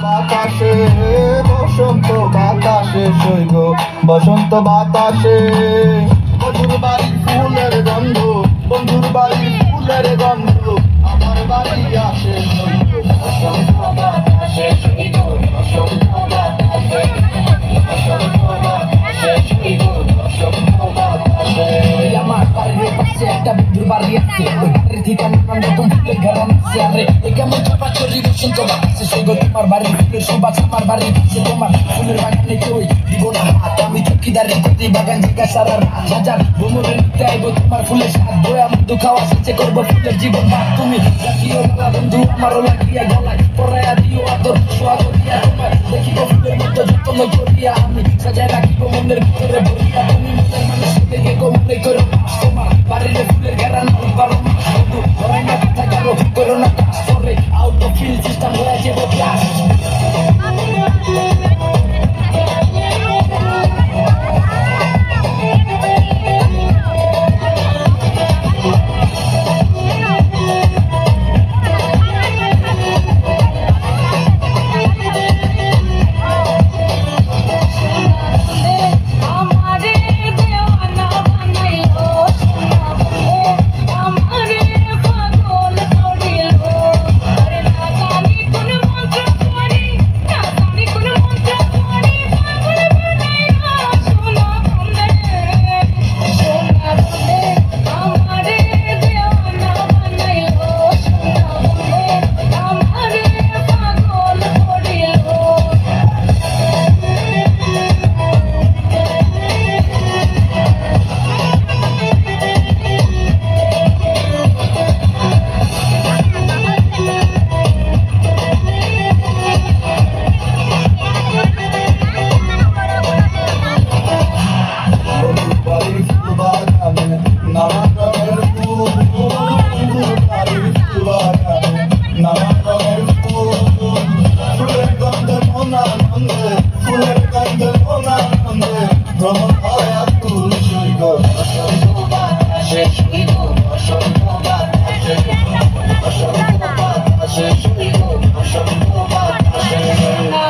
বাতাসে বসন্ত বাতাসে সইব বসন্ত বাতাসে বন্ধুর বাড়ির ফুলের গন্ধ বন্ধুর বাড়ির ফুলের গন্ধ আমার বাড়ি আসে সইব বসন্ত বাতাসে সইব বসন্ত বাতাসে বসন্ত বাতাসে সইব বসন্ত বাতাসে আমার বাড়ির পাশে একটা বন্ধুর বাড়ি আছে ওই বাড়ির ঠিকানা নতুন ফুলের ঘেরান আছে আরে এই কেমন চাপা চলি বসন্ত বাতাসে সইব তোমার বাড়ির ফুলের সুবাস আমার বাড়ির পাশে তোমার ফুলের বাগানে কেউই দিব না হাত আমি চৌকিদারি করি বাগান জায়গা সারা রাত হাজার ভ্রমণের নিতে আইব তোমার ফুলের স্বাদ বয়া মধু খাওয়া শেষে করবো ফুলের জীবন ভাগ তুমি জাতীয় বাবা বন্ধু আমারও লাগিয়া গলায় পড়াইয়া দিও আদর সোয়াদ দিয়া তোমার দেখিব ফুলের মতো যত্ন করিয়া আমি সাজায় রাখিব মনের ভিতরে ভরিয়া তুমি মনের মানুষ দেখে মনে করো তোমার বাড়ির ফুলের ঘেরান বারো মাস বন্ধু ধরাই না কথা কারো করো না কাজ করে আউট অফ ফিল সিস্টেম হয়ে যাবো ক্লাস বসন্ত বাতাসে